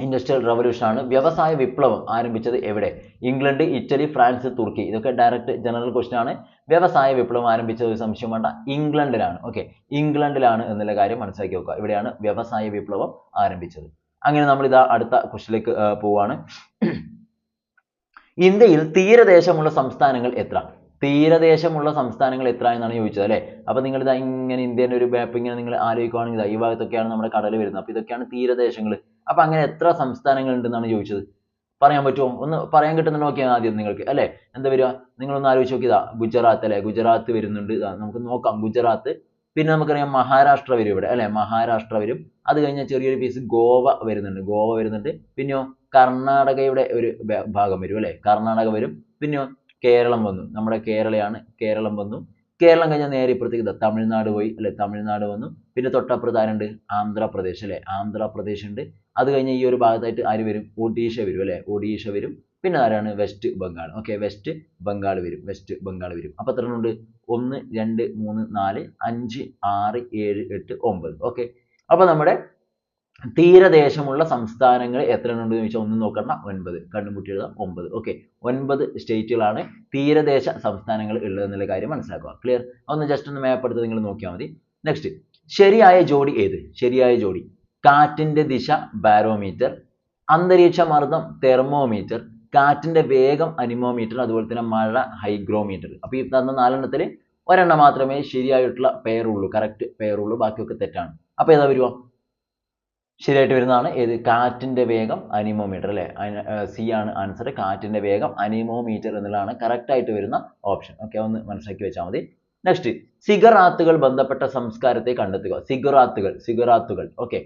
ഇൻഡസ്ട്രിയൽ റവല്യൂഷൻ ആണ്. വ്യവസായ വിപ്ലവം ആരംഭിച്ചത് എവിടെ? ഇംഗ്ലണ്ട്, ഇറ്റലി, ഫ്രാൻസ്, തുർക്കി. ഇതൊക്കെ ഡയറക്റ്റ് ജനറൽ ക്വസ്റ്റ്യൻ ആണ്. വ്യവസായ വിപ്ലവം ആരംഭിച്ചത് ഒരു സംശയം വേണ്ട, ഇംഗ്ലണ്ടിലാണ്. ഓക്കെ, ഇംഗ്ലണ്ടിലാണ് എന്നുള്ള കാര്യം മനസ്സിലാക്കി വെക്കുക. ഇവിടെയാണ് വ്യവസായ വിപ്ലവം ആരംഭിച്ചത്. അങ്ങനെ നമ്മൾ ഇതാ അടുത്ത ക്വസ്റ്റിലേക്ക് പോവാണ്. ഇന്ത്യയിൽ തീരദേശമുള്ള സംസ്ഥാനങ്ങൾ എത്ര? തീരദേശമുള്ള സംസ്ഥാനങ്ങൾ എത്ര എന്നാണ് ചോദിച്ചത് അല്ലേ. അപ്പൊ നിങ്ങൾ ഇതാ ഇങ്ങനെ ഇന്ത്യന്റെ ഒരു മാപ്പ് ഇങ്ങനെ നിങ്ങൾ ആലോചിക്കുകയാണെങ്കിൽ ഈ ഭാഗത്തൊക്കെയാണ് നമ്മുടെ കടൽ വരുന്നത്. അപ്പൊ ഇതൊക്കെയാണ് തീരദേശങ്ങൾ. അപ്പൊ അങ്ങനെ എത്ര സംസ്ഥാനങ്ങൾ ഉണ്ടെന്നാണ് ചോദിച്ചത്. പറയാൻ പറ്റുമോ? ഒന്ന് പറയാൻ കിട്ടുന്നുണ്ടോ നോക്കിയാൽ ആദ്യം നിങ്ങൾക്ക് അല്ലെ. എന്താ വരിക? നിങ്ങളൊന്ന് ആലോചിച്ച് നോക്കിയതാ. ഗുജറാത്ത് അല്ലെ, ഗുജറാത്ത് വരുന്നുണ്ട്. നമുക്ക് നോക്കാം. ഗുജറാത്ത്, പിന്നെ നമുക്കറിയാം മഹാരാഷ്ട്ര വരും ഇവിടെ അല്ലെ, മഹാരാഷ്ട്ര വരും. അത് കഴിഞ്ഞാൽ ചെറിയൊരു പീസ് ഗോവ വരുന്നുണ്ട്, ഗോവ വരുന്നുണ്ട്. പിന്നെയോ കർണാടകയുടെ ഒരു ഭാഗം വരും അല്ലെ, കർണാടക വരും. പിന്നെയോ കേരളം വന്നു, നമ്മുടെ കേരളയാണ്, കേരളം വന്നു. കേരളം കഴിഞ്ഞാൽ നേരെ ഇപ്പുറത്തേക്ക് തമിഴ്നാട് പോയി അല്ലെ, തമിഴ്നാട് വന്നു. പിന്നെ തൊട്ടപ്പുറത്ത് ആരുണ്ട്? ആന്ധ്രാപ്രദേശ് അല്ലെ, ആന്ധ്രാപ്രദേശ് ഉണ്ട്. അത് കഴിഞ്ഞ് ഈ ഒരു ഭാഗത്തായിട്ട് ആര് വരും? ഒഡീഷ വരും അല്ലെ, ഒഡീഷ വരും. പിന്നെ ആരാണ്? West Bengal. Okay, west Bengal വരും, വെസ്റ്റ് ബംഗാൾ വരും. അപ്പൊ എത്ര ഉണ്ട്? 1 2 3 4 5 6 7 8 9. ഓക്കെ, അപ്പൊ നമ്മുടെ തീരദേശമുള്ള സംസ്ഥാനങ്ങൾ എത്ര ഉണ്ടെന്ന് ചോദിച്ചാൽ ഒന്നും നോക്കണ്ട, 9. കണ്ണുമുട്ടി എഴുതാം 9. ഓക്കെ, 9 സ്റ്റേറ്റുകളാണ് തീരദേശ സംസ്ഥാനങ്ങൾ ഉള്ളത് എന്നുള്ള കാര്യം മനസ്സിലാക്കുക. ക്ലിയർ? ഒന്ന് ജസ്റ്റ് ഒന്ന് മാപ്പ് എടുത്ത് നിങ്ങൾ നോക്കിയാൽ മതി. നെക്സ്റ്റ്, ശരിയായ ജോഡി ഏത്? ശരിയായ ജോഡി കാറ്റിന്റെ ദിശ ബാരോമീറ്റർ, അന്തരീക്ഷ മർദ്ദം തെർമോമീറ്റർ, കാറ്റിന്റെ വേഗം അനിമോമീറ്റർ, അതുപോലെ തന്നെ മഴ ഹൈഗ്രോമീറ്റർ. അപ്പൊ ഈ തന്ന 4 ഒരെണ്ണം മാത്രമേ ശരിയായിട്ടുള്ള പെയറുള്ളൂ, കറക്റ്റ് പെയറുള്ളൂ. ബാക്കിയൊക്കെ തെറ്റാണ്. അപ്പൊ ഏതാ വരുക? ശരിയായിട്ട് വരുന്നതാണ് ഏത്? കാറ്റിന്റെ വേഗം അനിമോമീറ്റർ അല്ലെ. സി ആണ് ആൻസർ. കാറ്റിന്റെ വേഗം അനിമോമീറ്റർ എന്നുള്ളതാണ് കറക്റ്റ് ആയിട്ട് വരുന്ന ഓപ്ഷൻ. ഓക്കെ, ഒന്ന് മനസ്സിലാക്കി വെച്ചാൽ മതി. നെക്സ്റ്റ്, സിഗറാത്തുകൾ ബന്ധപ്പെട്ട സംസ്കാരത്തെ കണ്ടെത്തുക. സിഗറാത്തുകൾ. ഓക്കെ,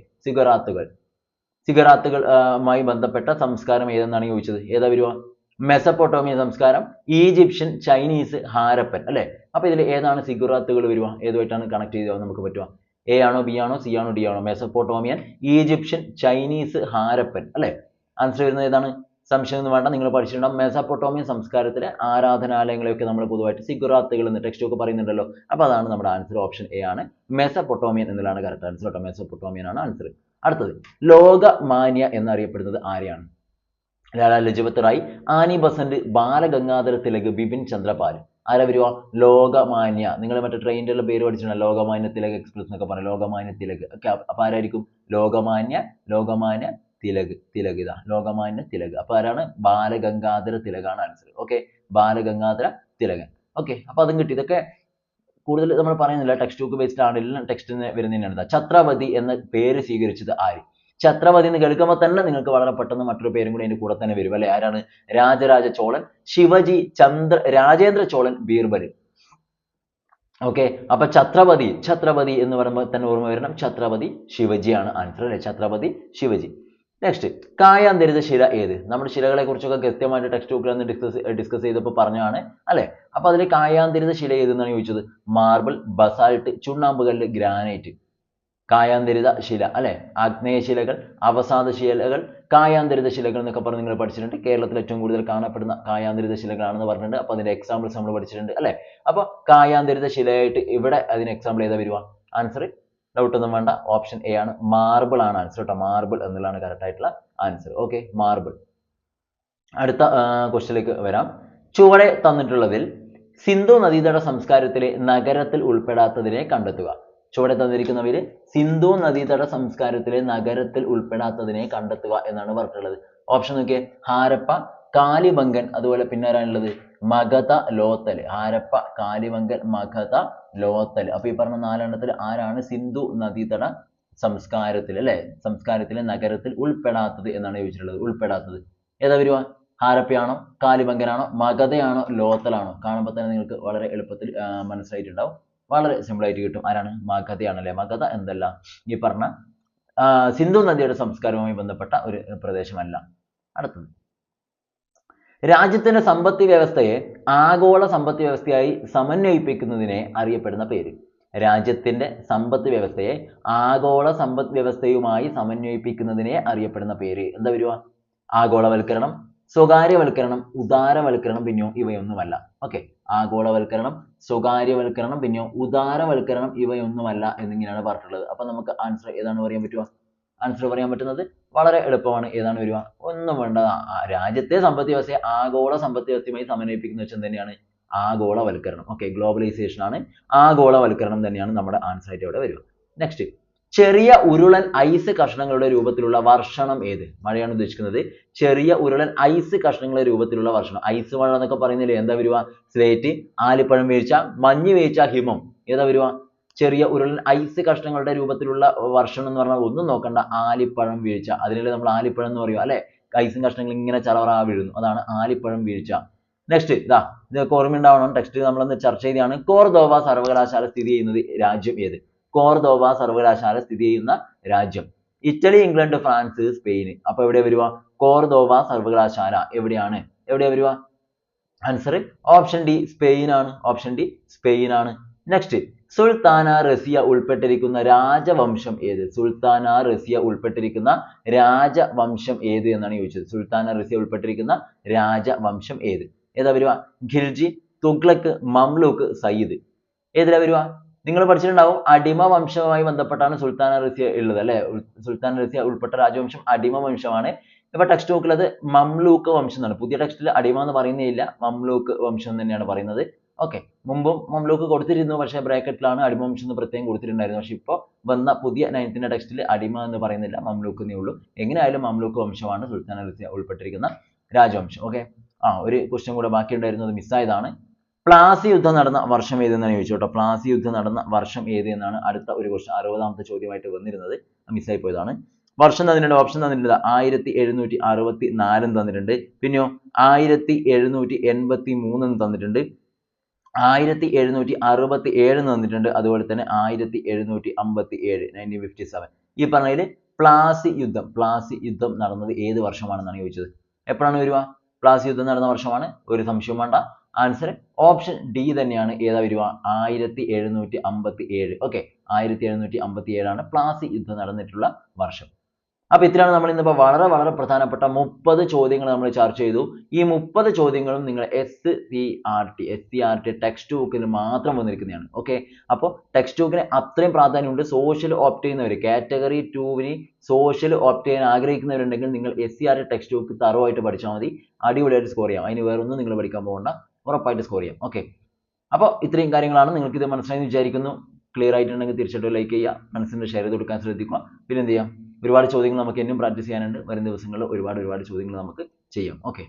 സിഗറാത്തുകളുമായി ബന്ധപ്പെട്ട സംസ്കാരം ഏതെന്നാണ് ചോദിച്ചത്. ഏതാ വരുക? മെസപ്പൊട്ടോമിയ സംസ്കാരം, ഈജിപ്ഷ്യൻ, ചൈനീസ്, ഹാരപ്പൻ അല്ലെ. അപ്പൊ ഇതിൽ ഏതാണ് സിഗറാത്തുകൾ വരിക? ഏതുമായിട്ടാണ് കണക്ട് ചെയ്ത് നമുക്ക് പറ്റുക? എ ആണോ, ബി ആണോ, സി ആണോ, ഡി ആണോ? മെസപ്പൊട്ടോമിയൻ, ഈജിപ്ഷ്യൻ, ചൈനീസ്, ഹാരപ്പൻ അല്ലെ. ആൻസർ വരുന്നത് ഏതാണ്? സംശയം ഒന്നും വേണ്ട, നിങ്ങൾ പഠിച്ചിട്ടുണ്ടാവും. മെസപ്പൊട്ടോമിയൻ സംസ്കാരത്തിലെ ആരാധനാലയങ്ങളെയൊക്കെ നമ്മൾ പൊതുവായിട്ട് സിഗറാത്തുകൾ എന്ന് ടെക്സ്റ്റ് ഒക്കെ പറയുന്നുണ്ടല്ലോ. അപ്പൊ അതാണ് നമ്മുടെ ആൻസർ. ഓപ്ഷൻ എ ആണ്, മെസപ്പൊട്ടോമിയൻ എന്നുള്ളതാണ് കറക്റ്റ് ആൻസർ കേട്ടോ. മെസപ്പൊട്ടോമിയൻ ആണ് ആൻസർ. അടുത്തത്, ലോകമാന്യ എന്നറിയപ്പെടുന്നത് ആരെയാണ്? Lala Lajpat Rai, Annie Besant, Balagangadhara Tilak, Bipin Chandra Pal. ആരാ വരുക? ലോകമാന്യ. നിങ്ങൾ മറ്റേ ട്രെയിനിന്റെ പേര് പഠിച്ചിട്ടുണ്ട്, ലോകമാന്യ തിലക് എക്സ്പ്രസ് എന്നൊക്കെ പറയും. ലോകമാന്യ തിലക് ഒക്കെ. അപ്പൊ ആരായിരിക്കും? ലോകമാന്യ തിലക്. ഇതാ ലോകമാന്യ തിലക്. അപ്പൊ ആരാണ്? ബാലഗംഗാധര തിലകാണ് ആൻസർ. ഓക്കെ, ബാലഗംഗാധര തിലകൻ. ഓക്കെ, അപ്പൊ അതും കിട്ടി. ഇതൊക്കെ കൂടുതൽ നമ്മൾ പറയുന്നില്ല, ടെക്സ്റ്റ് ബുക്ക് ബേസ്ഡ് ആണ്, എല്ലാം ടെക്സ്റ്റിന് വരുന്നതിനാണ്. ഛത്രപതി എന്ന പേര് സ്വീകരിച്ചത് ആര്? ഛത്രപതി എന്ന് കേൾക്കുമ്പോൾ തന്നെ നിങ്ങൾക്ക് വളരെ പെട്ടെന്ന് മറ്റൊരു പേരും കൂടി അതിന്റെ കൂടെ തന്നെ വരും അല്ലെ. ആരാണ്? രാജരാജ ചോളൻ, ശിവജി, രാജേന്ദ്ര ചോളൻ, ബീർബൽ. ഓക്കെ, അപ്പൊ ഛത്രപതി എന്ന് പറയുമ്പോൾ തന്നെ ഓർമ്മ വരണം ഛത്രപതി ശിവജിയാണ് ആൻസർ അല്ലെ. ഛത്രപതി ശിവജി. നെക്സ്റ്റ്, കായാന്തരിത ശില ഏത്? നമ്മുടെ ശിലകളെ കുറിച്ചൊക്കെ കൃത്യമായിട്ട് ടെക്സ്റ്റ് ബുക്കിൽ ഒന്ന് ഡിസ്കസ് ചെയ്തപ്പോൾ പറഞ്ഞാണ് അല്ലെ. അപ്പൊ അതിൽ കായാന്തരിത ശില ഏതെന്നാണ് ചോദിച്ചത്. മാർബിൾ, ബസാൾട്ട്, ചുണ്ണാമ്പുകല്ല്, ഗ്രാനൈറ്റ്. കായാന്തരിത ശില അല്ലെ. ആഗ്നേയശിലകൾ, അവസാദ ശിലകൾ, കായാന്തരിത ശിലകൾ എന്നൊക്കെ പറഞ്ഞ് നിങ്ങൾ പഠിച്ചിട്ടുണ്ട്. കേരളത്തിൽ ഏറ്റവും കൂടുതൽ കാണപ്പെടുന്ന കായാന്തരിത ശിലകളാണെന്ന് പറഞ്ഞിട്ടുണ്ട്. അപ്പൊ അതിന്റെ എക്സാമ്പിൾസ് നമ്മൾ പഠിച്ചിട്ടുണ്ട് അല്ലെ. അപ്പൊ കായാന്തരിത ശിലയായിട്ട് ഇവിടെ അതിന് എക്സാമ്പിൾ ഏതാ വരുക? ആൻസർ ഡൗട്ട് ഒന്നും വേണ്ട, ഓപ്ഷൻ എ ആണ്, മാർബിൾ ആണ് ആൻസർ കേട്ടോ. മാർബിൾ എന്നുള്ളതാണ് കറക്റ്റ് ആയിട്ടുള്ള ആൻസർ. Okay, marble. അടുത്ത ക്വസ്റ്റ്യനിലേക്ക് വരാം. ചുവടെ തന്നിട്ടുള്ളതിൽ സിന്ധു നദീതട സംസ്കാരത്തിലെ നഗരത്തിൽ ഉൾപ്പെടാത്തതിനെ കണ്ടെത്തുക. ചുവടെ തന്നിരിക്കുന്നവര് സിന്ധു നദീതട സംസ്കാരത്തിലെ നഗരത്തിൽ ഉൾപ്പെടാത്തതിനെ കണ്ടെത്തുക എന്നാണ് പറഞ്ഞിട്ടുള്ളത്. ഓപ്ഷൻ നോക്കിയേ. ഹാരപ്പ, കാലിബംഗൻ, അതുപോലെ പിന്നെ ആരാണുള്ളത്? മഗധ, ലോത്തൽ. ഹാരപ്പ, കാലിബംഗൻ, മഗധ, ലോത്തൽ. അപ്പൊ ഈ പറഞ്ഞ 4 ആരാണ് സിന്ധു നദീതട സംസ്കാരത്തിൽ അല്ലെ, സംസ്കാരത്തിലെ നഗരത്തിൽ ഉൾപ്പെടാത്തത് എന്നാണ് ചോദിച്ചിട്ടുള്ളത്. ഉൾപ്പെടാത്തത് ഏതാ വരുക? ഹാരപ്പയാണോ, കാലിബംഗനാണോ, മഗധയാണോ, ലോത്തലാണോ? കാണുമ്പോൾ തന്നെ നിങ്ങൾക്ക് വളരെ എളുപ്പത്തിൽ മനസ്സിലായിട്ടുണ്ടാവും. വളരെ സിമ്പിൾ ആയിട്ട് കിട്ടും. ആരാണ്? മഗധയാണല്ലേ. മഗധ എന്തല്ല ഈ പറഞ്ഞ സിന്ധു നദിയുടെ സംസ്കാരവുമായി ബന്ധപ്പെട്ട ഒരു പ്രദേശമല്ല. അടുത്തത്, രാജ്യത്തിന്റെ സമ്പദ് വ്യവസ്ഥയെ ആഗോള സമ്പദ് വ്യവസ്ഥയായി സമന്വയിപ്പിക്കുന്നതിനെ അറിയപ്പെടുന്ന പേര്. രാജ്യത്തിന്റെ സമ്പദ് വ്യവസ്ഥയെ ആഗോള സമ്പദ് വ്യവസ്ഥയുമായി സമന്വയിപ്പിക്കുന്നതിനെ അറിയപ്പെടുന്ന പേര് എന്താ വരുക? ആഗോളവൽക്കരണം, സ്വകാര്യവൽക്കരണം, ഉദാരവൽക്കരണം, പിന്നെയോ ഇവയൊന്നുമല്ല. ഓക്കെ, ആഗോളവൽക്കരണം, സ്വകാര്യവൽക്കരണം, പിന്നെയോ ഉദാരവൽക്കരണം ഇവയൊന്നുമല്ല എന്നിങ്ങനെയാണ് പറഞ്ഞിട്ടുള്ളത്. അപ്പൊ നമുക്ക് ആൻസർ ഏതാണ് പറയാൻ പറ്റുക? ആൻസർ പറയാൻ പറ്റുന്നത് വളരെ എളുപ്പമാണ്. ഏതാണ് വരിക? ഒന്നും വേണ്ട. രാജ്യത്തെ സമ്പദ് വ്യവസ്ഥയെ ആഗോള സമ്പദ് വ്യവസ്ഥയുമായി സമന്വയിപ്പിക്കുന്ന വെച്ചാൽ തന്നെയാണ് ആഗോളവൽക്കരണം. ഓക്കെ, ഗ്ലോബലൈസേഷൻ ആണ്, ആഗോളവൽക്കരണം തന്നെയാണ് നമ്മുടെ ആൻസർ ആയിട്ട് ഇവിടെ വരിക. നെക്സ്റ്റ്, ചെറിയ ഉരുളൻ ഐസ് കഷ്ണങ്ങളുടെ രൂപത്തിലുള്ള വർഷണം ഏത്? മഴയാണ് ഉദ്ദേശിക്കുന്നത്. ചെറിയ ഉരുളൻ ഐസ് കഷ്ണങ്ങളുടെ രൂപത്തിലുള്ള വർഷണം. ഐസ് മഴ എന്നൊക്കെ പറയുന്നില്ലേ, എന്താ വരുക? സ്ലേറ്റ്, ആലിപ്പഴം വീഴ്ച, മഞ്ഞ് വീഴ്ച, ഹിമം. ഏതാ വരുക? ചെറിയ ഉരുളൻ ഐസ് കഷ്ണങ്ങളുടെ രൂപത്തിലുള്ള വർഷണം എന്ന് പറഞ്ഞാൽ ഒന്നും നോക്കണ്ട, ആലിപ്പഴം വീഴ്ച. അതിനല്ലേ നമ്മൾ ആലിപ്പഴം എന്ന് പറയുക അല്ലെ? ഐസും കഷ്ണങ്ങൾ ഇങ്ങനെ ചറവറ വീഴുന്നു, അതാണ് ആലിപ്പഴം വീഴ്ച. നെക്സ്റ്റ്, ഇതൊക്കെ ഓർമ്മയുണ്ടാവണം. ടെക്സ്റ്റ് നമ്മളൊന്ന് ചർച്ച ചെയ്തതാണ്. കോർദോവ സർവകലാശാല സ്ഥിതി ചെയ്യുന്നത് രാജ്യം ഏത്? കോർദോവ സർവകലാശാല സ്ഥിതി ചെയ്യുന്ന രാജ്യം ഇറ്റലി, ഇംഗ്ലണ്ട്, ഫ്രാൻസ്, സ്പെയിൻ. അപ്പൊ എവിടെ വരുക? കോർദോവ സർവകലാശാല എവിടെയാണ്? എവിടെയാ വരുക? ആൻസർ ഓപ്ഷൻ ഡി, സ്പെയിൻ ആണ്. ഓപ്ഷൻ ഡി, സ്പെയിൻ ആണ്. നെക്സ്റ്റ്, സുൽത്താന റസിയ ഉൾപ്പെട്ടിരിക്കുന്ന രാജവംശം ഏത്? സുൽത്താന റസിയ ഉൾപ്പെട്ടിരിക്കുന്ന രാജവംശം ഏത് എന്നാണ് ചോദിച്ചത്. സുൽത്താന റസിയ ഉൾപ്പെട്ടിരിക്കുന്ന രാജവംശം ഏത്? ഏതാ വരുക? ഖിൽജി, തുഗ്ലക്ക്, മംലൂക്ക്, സയ്യിദ്. ഏതിലാ വരുക? നിങ്ങൾ പഠിച്ചിട്ടുണ്ടാവും, അടിമ വംശവുമായി ബന്ധപ്പെട്ടാണ് സുൽത്താന റസിയ ഉള്ളത് അല്ലെ? സുൽത്താന റസിയ ഉൾപ്പെട്ട രാജവംശം അടിമ വംശമാണ്. ഇപ്പൊ ടെക്സ്റ്റ് ബുക്കിൽ അത് മംലൂക്ക് വംശം എന്നാണ്. പുതിയ ടെക്സ്റ്റിൽ അടിമ എന്ന് പറയുന്നില്ല, മംലൂക്ക് വംശം തന്നെയാണ് പറയുന്നത്. ഓക്കെ, മുമ്പും മംലൂക്ക് കൊടുത്തിരുന്നു, പക്ഷേ ബ്രാക്കറ്റിലാണ് അടിമ വംശം എന്ന് പ്രത്യേകം കൊടുത്തിട്ടുണ്ടായിരുന്നു. പക്ഷെ ഇപ്പോൾ വന്ന പുതിയ 9th ടെക്സ്റ്റിൽ അടിമ എന്ന് പറയുന്നില്ല, മംലൂക്ക് എന്നേ ഉള്ളൂ. എങ്ങനെയായാലും മംലൂക്ക് വംശമാണ് സുൽത്താന റസിയ ഉൾപ്പെട്ടിരിക്കുന്ന രാജവംശം. ഓക്കെ, ഒരു ക്വസ്റ്റ്യൻ കൂടെ ബാക്കിയുണ്ടായിരുന്നു, അത് മിസ്സായതാണ്. പ്ലാസി യുദ്ധം നടന്ന വർഷം ഏതെന്നാണ് ചോദിച്ചു കേട്ടോ. പ്ലാസി യുദ്ധം നടന്ന വർഷം ഏത് എന്നാണ് അടുത്ത ഒരു ക്വസ്റ്റ്യൻ 60ാമത്തെ ചോദ്യമായിട്ട് വന്നിരുന്നത്. മിസ്സായി പോയതാണ്. വർഷം തന്നിട്ടുണ്ട്, ഓപ്ഷൻ തന്നിട്ടുണ്ട്. 1764 തന്നിട്ടുണ്ട്. പിന്നെയോ 1783 തന്നിട്ടുണ്ട്, 1767 തന്നിട്ടുണ്ട്, അതുപോലെ തന്നെ 1757 1957. ഈ പറഞ്ഞതിൽ പ്ലാസി യുദ്ധം നടന്നത് ഏത് വർഷമാണെന്നാണ് ചോദിച്ചത്. എപ്പോഴാണ് വരിക? പ്ലാസി യുദ്ധം നടന്ന വർഷമാണ്, ഒരു സംശയവും വേണ്ട. ആൻസർ ഓപ്ഷൻ ഡി തന്നെയാണ്. ഏതാ വരിക? 1757. ഓക്കെ, 1757 ആണ് പ്ലാസി യുദ്ധം നടന്നിട്ടുള്ള വർഷം. അപ്പൊ ഇത്രയാണ് നമ്മൾ ഇന്നിപ്പോ വളരെ പ്രധാനപ്പെട്ട 30 ചോദ്യങ്ങൾ നമ്മൾ ചർച്ച ചെയ്തു. ഈ 30 ചോദ്യങ്ങളും നിങ്ങൾ SCRT ടെക്സ്റ്റ് ബുക്കിൽ മാത്രം വന്നിരിക്കുന്നതാണ്. ഓക്കെ, അപ്പോൾ ടെക്സ്റ്റ് ബുക്കിന് അത്രയും പ്രാധാന്യമുണ്ട്. സോഷ്യൽ ഓപ്റ്റ് ചെയ്യുന്നവർ, കാറ്റഗറി 2 സോഷ്യൽ ഓപ്റ്റ് ചെയ്യാൻ ആഗ്രഹിക്കുന്നവരുണ്ടെങ്കിൽ നിങ്ങൾ SCRT ടെക്സ്റ്റ് ബുക്ക് തറവായിട്ട് പഠിച്ചാൽ മതി. അടിപൊളിയായിട്ട് സ്കോർ ചെയ്യാം. അതിന് വേറൊന്നും നിങ്ങൾ പഠിക്കാൻ പോകണ്ട, ഉറപ്പായിട്ട് സ്കോർ ചെയ്യാം. ഓക്കെ, അപ്പോൾ ഇത്രയും കാര്യങ്ങളാണ്. നിങ്ങൾക്ക് ഇത് മനസ്സിലായെന്ന് വിചാരിക്കുന്നു. ക്ലിയർ ആയിട്ടുണ്ടെങ്കിൽ തീർച്ചയായിട്ടും ലൈക്ക് ചെയ്യുക, ഫ്രണ്ട്സിന് ഷെയർ ചെയ്ത് കൊടുക്കാൻ ശ്രദ്ധിക്കുക. പിന്നെ എന്ത് ചെയ്യാം, ഒരുപാട് ചോദ്യങ്ങൾ നമുക്ക് ഇനിയും പ്രാക്ടീസ് ചെയ്യാനുണ്ട്. വരും ദിവസങ്ങളിൽ ഒരുപാട് ചോദ്യങ്ങൾ നമുക്ക് ചെയ്യാം. ഓക്കെ.